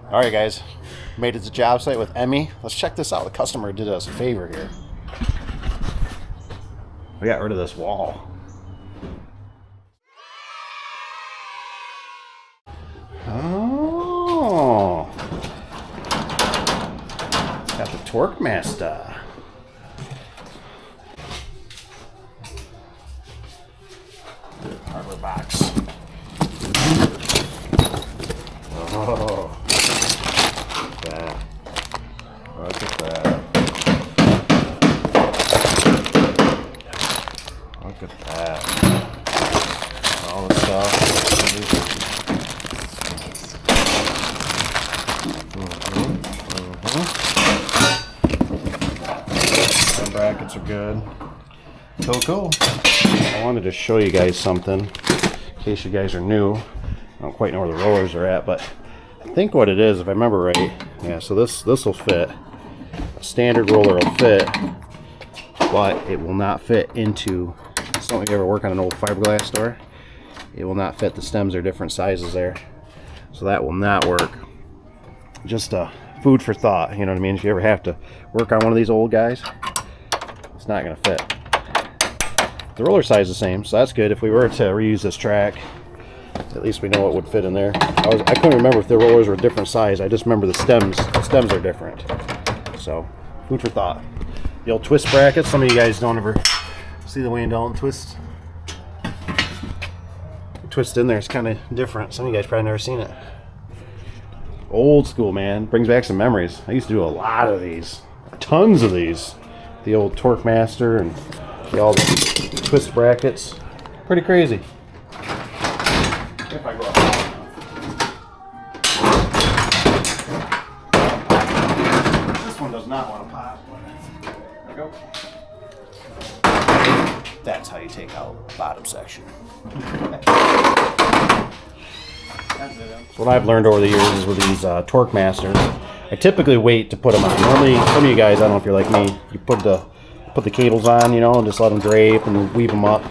All right, guys, made it to job site with Emmy. Let's check this out. The customer did us a favor here. We got rid of this wall. Oh, got the TorgueMaster. Hardware box. Oh. Look at that. Look at that. All the stuff. Some brackets are good. Cool. I wanted to show you guys something in case you guys are new. I don't quite know where the rollers are at, but I think what it is, if I remember right, yeah, so this will fit. A standard roller will fit, but it will not fit into, so if you ever work on an old fiberglass store, it will not fit. The stems are different sizes there, so that will not work. Just food for thought, you know what I mean? If you ever have to work on one of these old guys, it's not going to fit. The roller size is the same, so that's good. If we were to reuse this track, at least we know what would fit in there. I couldn't remember if the rollers were a different size. I just remember the stems. The stems are different. So, food for thought. The old twist brackets. Some of you guys don't ever see the Wayne Dalton twist. The twist in there is kind of different. Some of you guys probably never seen it. Old school, man. Brings back some memories. I used to do a lot of these. Tons of these. The old TorgueMaster and all the twist brackets. Pretty crazy. If I go up. This one does not want to pop. There we go. That's how you take out the bottom section. What I've learned over the years is with these TorgueMasters, I typically wait to put them on. Normally, some of you guys, I don't know if you're like me, you put the cables on, you know, and just let them drape and weave them up.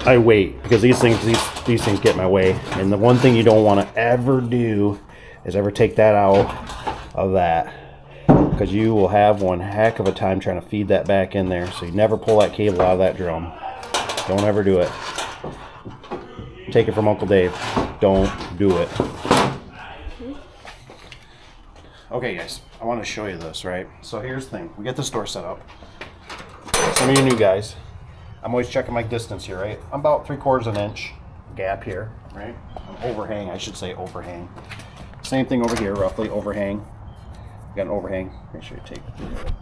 I wait because these things get in my way, and the one thing you don't want to ever do is ever take that out of that, because you will have one heck of a time trying to feed that back in there. So you never pull that cable out of that drum. Don't ever do it. Take it from Uncle Dave. Don't do it. Okay, guys, I want to show you this, right? So here's the thing. We get this door set up. Some of you new guys, I'm always checking my distance here, right? I'm about 3/4 of an inch gap here, right? Overhang, I should say overhang. Same thing over here, roughly overhang. Got an overhang. Make sure you take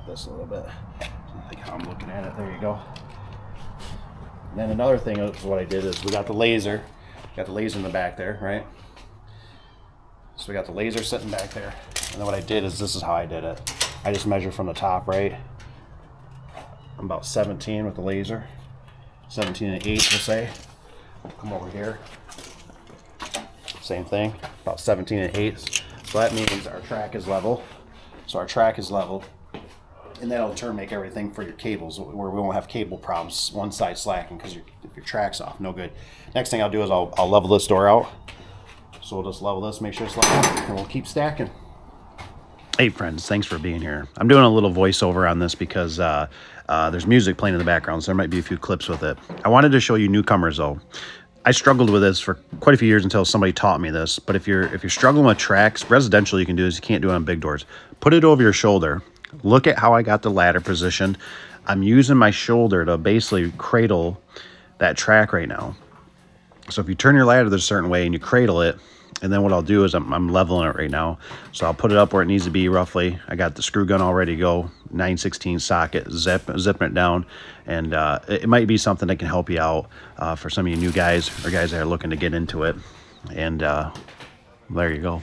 this a little bit. Like how I'm looking at it. There you go. And then another thing is what I did is we got the laser. Got the laser in the back there, right? So we got the laser sitting back there. And then what I did is, this is how I did it. I just measured from the top, right? I'm about 17 with the laser. 17 and 8, we'll say. Come over here. Same thing, about 17 and 8. So that means our track is level. So our track is level. And that'll in turn make everything for your cables, where we won't have cable problems, one side slacking, because if your track's off, no good. Next thing I'll do is I'll level this door out. So we'll just level this, make sure it's level, and we'll keep stacking. Hey friends, thanks for being here. I'm doing a little voiceover on this because there's music playing in the background, so there might be a few clips with it. I wanted to show you newcomers though. I struggled with this for quite a few years until somebody taught me this. But if you're struggling with tracks, residential, you can do is you can't do it on big doors. Put it over your shoulder. Look at how I got the ladder positioned. I'm using my shoulder to basically cradle that track right now. So if you turn your ladder this a certain way and you cradle it, and then what I'll do is I'm leveling it right now. So I'll put it up where it needs to be roughly. I got the screw gun all ready to go, 9/16 socket, zipping it down. And it might be something that can help you out for some of you new guys or guys that are looking to get into it. And there you go.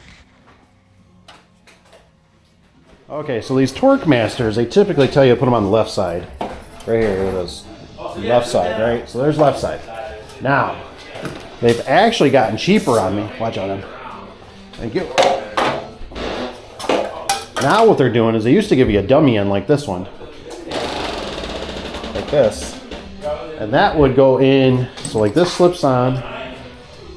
Okay, so these TorgueMasters, they typically tell you to put them on the left side. Right here, it is. Left side, right? So there's left side. Now, they've actually gotten cheaper on me. Watch on them. Thank you. Now what they're doing is they used to give you a dummy end like this one. Like this. And that would go in, so like this slips on,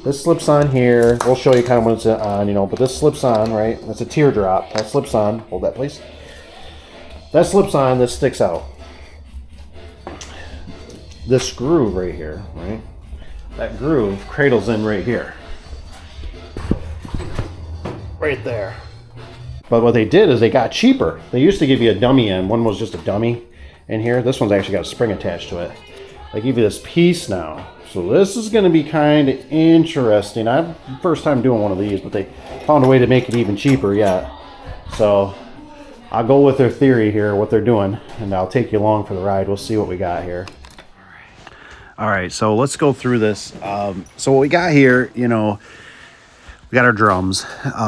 This slips on here. We'll show you kind of when it's on, you know, but this slips on, right? That's a teardrop. That slips on. Hold that, please. That slips on. This sticks out. This groove right here, right? That groove cradles in right here. Right there. But what they did is they got cheaper. They used to give you a dummy end. One was just a dummy in here. This one's actually got a spring attached to it. They give you this piece now. So this is going to be kind of interesting. I'm first time doing one of these, but they found a way to make it even cheaper yet. So I'll go with their theory here, what they're doing, and I'll take you along for the ride. We'll see what we got here. All right, so let's go through this. So what we got here, you know, we got our drums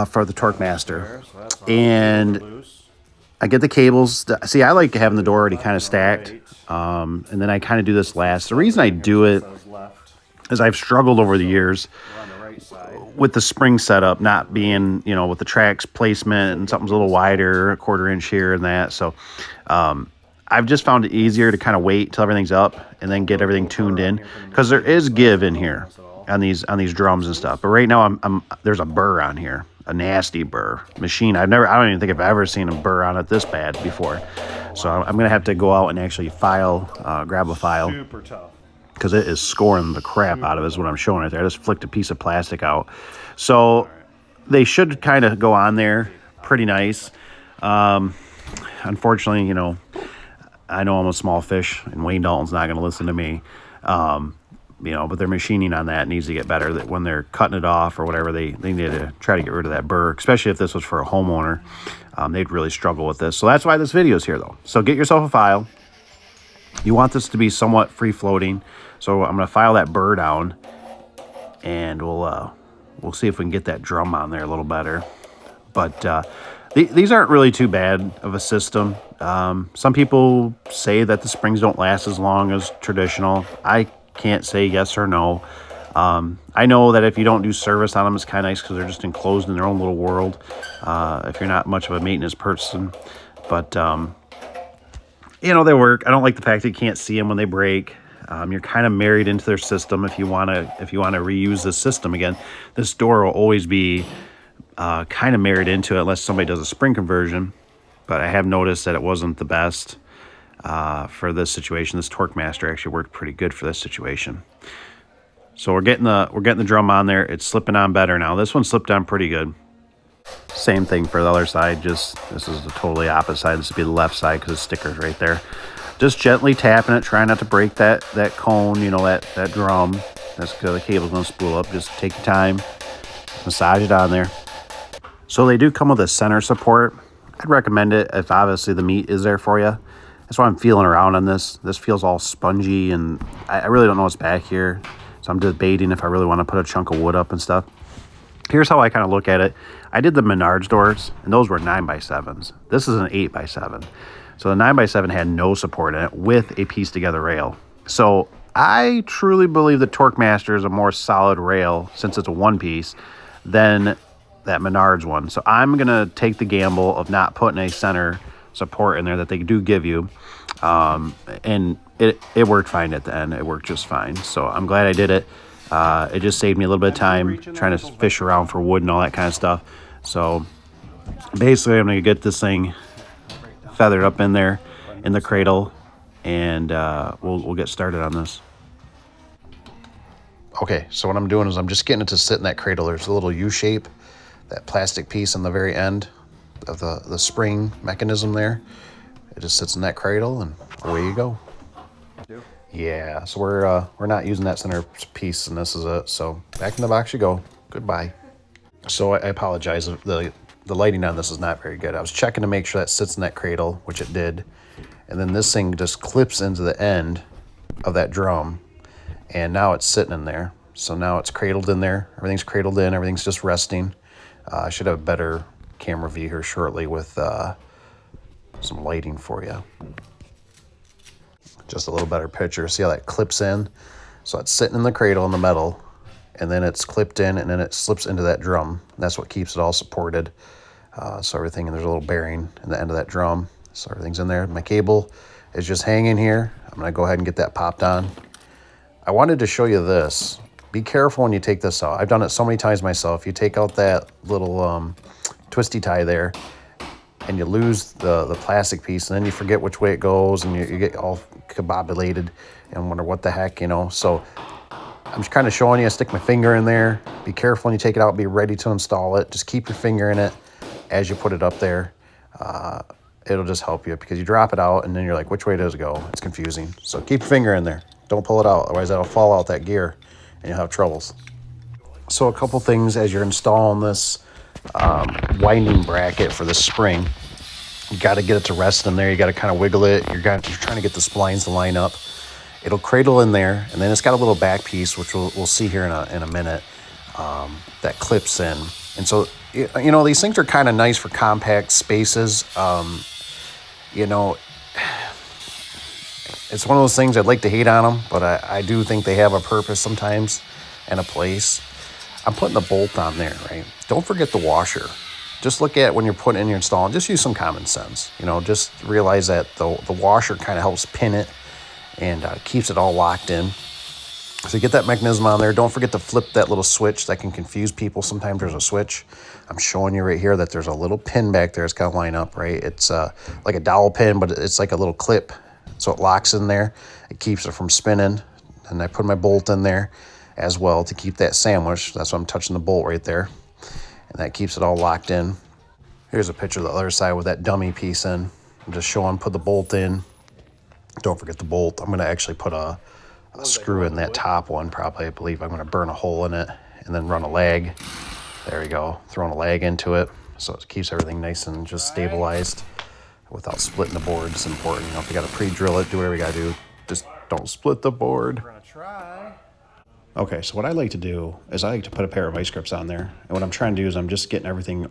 for the TorgueMaster, and I get the cables. See, I like having the door already kind of stacked, and then I kind of do this last. The reason I do it is I've struggled over the years with the spring setup not being, you know, with the tracks placement and something's a little wider, a 1/4 inch here and that. So I've just found it easier to kind of wait till everything's up and then get everything tuned in, because there is give in here on these drums and stuff. But right now there's a burr on here, a nasty burr machine. I don't even think I've ever seen a burr on it this bad before. So I'm gonna have to go out and actually grab a file. Super tough. Because it is scoring the crap out of it, is what I'm showing right there. I just flicked a piece of plastic out. So they should kind of go on there pretty nice. Unfortunately, you know, I know I'm a small fish, and Wayne Dalton's not going to listen to me. You know, but their machining on that needs to get better. That when they're cutting it off or whatever, they need to try to get rid of that burr, especially if this was for a homeowner. They'd really struggle with this. So that's why this video is here, though. So get yourself a file. You want this to be somewhat free-floating. So I'm going to file that burr down, and we'll see if we can get that drum on there a little better. But these aren't really too bad of a system. Some people say that the springs don't last as long as traditional. I can't say yes or no. I know that if you don't do service on them, it's kind of nice because they're just enclosed in their own little world, if you're not much of a maintenance person. But you know, they work. I don't like the fact that you can't see them when they break. You're kind of married into their system. If you want to reuse this system again, this door will always be kind of married into it unless somebody does a spring conversion. But I have noticed that it wasn't the best for this situation. This TorgueMaster actually worked pretty good for this situation. So we're getting the drum on there. It's slipping on better now. This one slipped on pretty good. Same thing for the other side. Just this is the totally opposite side. This would be the left side because the sticker's right there. Just gently tapping it, trying not to break that cone, you know, that drum. That's because the cable's going to spool up. Just take your time, massage it on there. So they do come with a center support. I'd recommend it if obviously the meat is there for you. That's why I'm feeling around on this. This feels all spongy, and I really don't know what's back here. So I'm debating if I really want to put a chunk of wood up and stuff. Here's how I kind of look at it. I did the Menards doors, and those were 9x7s. This is an 8x7. So the 9x7 had no support in it with a piece together rail. So I truly believe the TorgueMaster is a more solid rail, since it's a one piece, than that Menards one. So I'm going to take the gamble of not putting a center support in there that they do give you. And it worked fine at the end. It worked just fine. So I'm glad I did it. It just saved me a little bit of time trying to fish around for wood and all that kind of stuff. So basically I'm going to get this thing feathered up in there in the cradle, and we'll get started on this. Okay, so what I'm doing is I'm just getting it to sit in that cradle. There's a little U shape, that plastic piece on the very end of the spring mechanism there. It just sits in that cradle, and away you go. Yeah, so we're not using that center piece, and this is it. So back in the box you go. Goodbye. So I apologize. The lighting on this is not very good. I was checking to make sure that sits in that cradle, which it did. And then this thing just clips into the end of that drum, and now it's sitting in there. So now it's cradled in there. Everything's cradled in. Everything's just resting. I should have a better camera view here shortly with some lighting for you. Just a little better picture. See how that clips in? So it's sitting in the cradle in the metal, and then it's clipped in, and then it slips into that drum. That's what keeps it all supported. So everything, and there's a little bearing in the end of that drum. So everything's in there. My cable is just hanging here. I'm gonna go ahead and get that popped on. I wanted to show you this. Be careful when you take this out. I've done it so many times myself. You take out that little twisty tie there, and you lose the plastic piece, and then you forget which way it goes, and you get all kabobulated and wonder what the heck, you know. So I'm just kind of showing you. I stick my finger in there. Be careful when you take it out. Be ready to install it. Just keep your finger in it as you put it up there. It'll just help you, because you drop it out and then you're like, which way does it go? It's confusing. So keep your finger in there. Don't pull it out. Otherwise that'll fall out that gear and you'll have troubles. So a couple things as you're installing this winding bracket for the spring. You got to get it to rest in there. You got to kind of wiggle it. You're trying to get the splines to line up. It'll cradle in there, and then it's got a little back piece, which we'll see here in a minute, that clips in. And so, you know, these things are kind of nice for compact spaces. You know, it's one of those things I'd like to hate on them, but I do think they have a purpose sometimes and a place. I'm putting the bolt on there, right? Don't forget the washer. Just look at when you're putting in your installing, just use some common sense. You know, just realize that the washer kind of helps pin it and keeps it all locked in. So get that mechanism on there. Don't forget to flip that little switch. That can confuse people. Sometimes there's a switch. I'm showing you right here that there's a little pin back there. It's got to line up, right? It's like a dowel pin, but it's like a little clip. So it locks in there. It keeps it from spinning. And I put my bolt in there as well to keep that sandwich. That's why I'm touching the bolt right there. And that keeps it all locked in. Here's a picture of the other side with that dummy piece in. I'm just showing, put the bolt in. Don't forget the bolt. I'm going to actually put a screw in that top one, probably. I believe I'm going to burn a hole in it and then run a lag. There we go. Throwing a lag into it so it keeps everything nice and just stabilized without splitting the board. It's important. You know, if you got to pre-drill it, do whatever you got to do. Just don't split the board. We're going to try. Okay, so what I like to do is I like to put a pair of vice grips on there. And what I'm trying to do is I'm just getting everything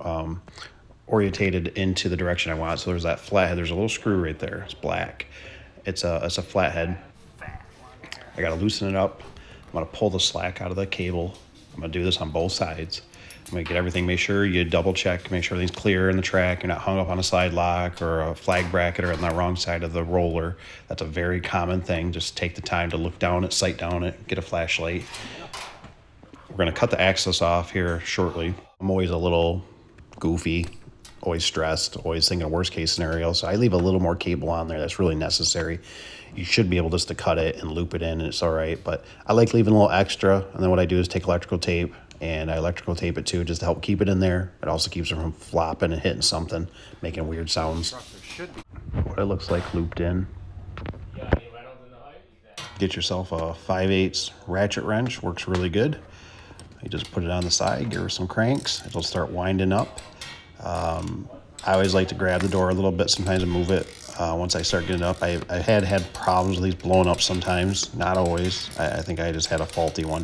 orientated into the direction I want. So there's that flathead. There's a little screw right there. It's black. It's a flathead. I got to loosen it up. I'm going to pull the slack out of the cable. I'm going to do this on both sides. I'm going to get everything, make sure you double check, make sure everything's clear in the track. You're not hung up on a slide lock or a flag bracket or on the wrong side of the roller. That's a very common thing. Just take the time to look down it, sight down it, get a flashlight. We're going to cut the axis off here shortly. I'm always a little goofy, always stressed, always thinking of worst case scenario. So I leave a little more cable on there that's really necessary. You should be able just to cut it and loop it in and it's all right. But I like leaving a little extra. And then what I do is take electrical tape and I electrical tape it too, just to help keep it in there. It also keeps it from flopping and hitting something, making weird sounds. What it looks like looped in. Get yourself a 5/8 ratchet wrench, works really good. You just put it on the side, give her some cranks, it'll start winding up. I always like to grab the door a little bit sometimes and move it. Once I start getting up, I had problems with these blowing up sometimes, not always. I think I just had a faulty one.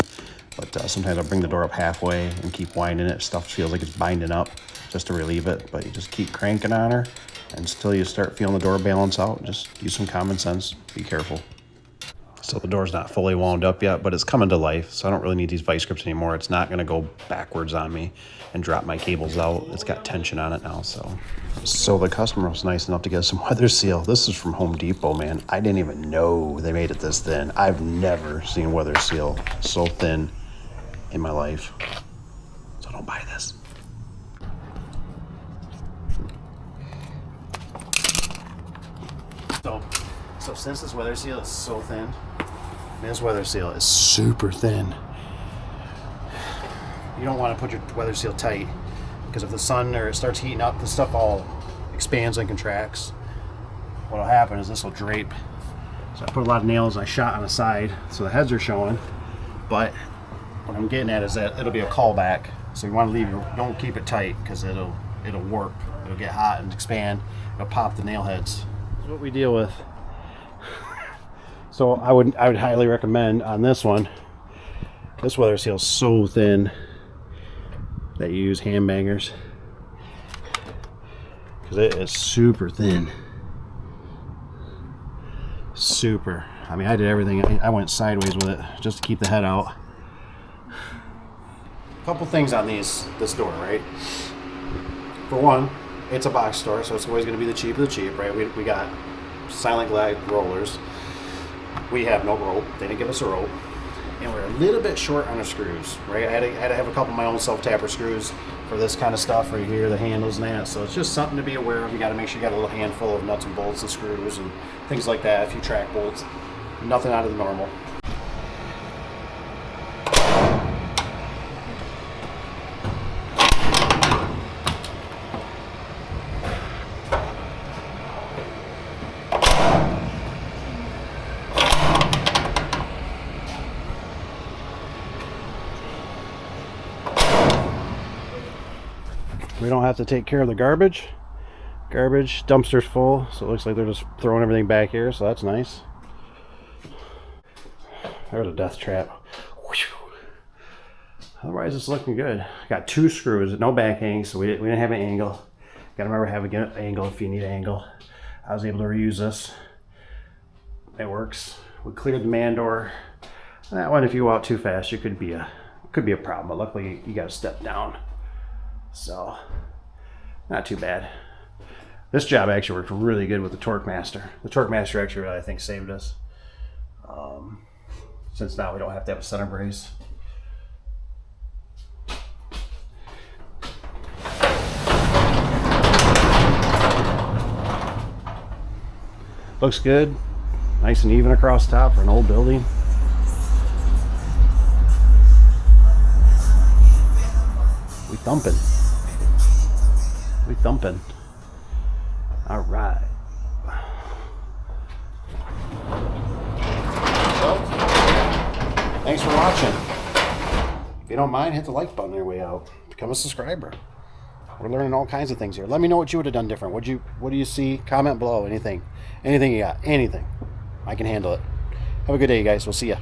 But sometimes I'll bring the door up halfway and keep winding it. Stuff feels like it's binding up just to relieve it. But you just keep cranking on her until you start feeling the door balance out. Just use some common sense. Be careful. So the door's not fully wound up yet, but it's coming to life. So I don't really need these vice grips anymore. It's not going to go backwards on me and drop my cables out. It's got tension on it now. So the customer was nice enough to get some weather seal. This is from Home Depot, man. I didn't even know they made it this thin. I've never seen weather seal so thin in my life. So don't buy this. So since this weather seal is so thin, this weather seal is super thin. You don't want to put your weather seal tight because if the sun or it starts heating up, the stuff all expands and contracts. What'll happen is this will drape. So I put a lot of nails and I shot on the side so the heads are showing, but what I'm getting at is that it'll be a callback. So you want to leave your, don't keep it tight because it'll warp. It'll get hot and expand. It'll pop the nail heads. That's what we deal with. So I would highly recommend on this one, this weather seal is so thin that you use hand bangers because it is super thin. Super. I mean, I did everything. I went sideways with it just to keep the head out. Couple things on this door, right? For one, it's a box store, so it's always going to be the cheap of the cheap, right? We got silent glide rollers. We have no rope. They didn't give us a rope. and we're a little bit short on the screws, right? I had to have a couple of my own self-tapper screws for this kind of stuff right here, the handles and that. So it's just something to be aware of. You got to make sure you got a little handful of nuts and bolts and screws and things like that. A few track bolts, nothing out of the normal. We don't have to take care of the garbage. Dumpster's full, so it looks like they're just throwing everything back here, so that's nice. There's a death trap. Otherwise, it's looking good. Got 2 screws, no backing, so we didn't have an angle. Gotta remember having an angle if you need an angle. I was able to reuse this. It works. We cleared the man door. That one, if you go out too fast, it could be a problem, but luckily you got to step down. So, not too bad. This job actually worked really good with the TorgueMaster. The TorgueMaster actually really, I think, saved us. Since now we don't have to have a center brace. Looks good. Nice and even across top for an old building. We thumping. All right. So, thanks for watching. If you don't mind, hit the like button on your way out. Become a subscriber. We're learning all kinds of things here. Let me know what you would have done different. What do you see? Comment below. Anything you got. Anything. I can handle it. Have a good day, you guys. We'll see ya.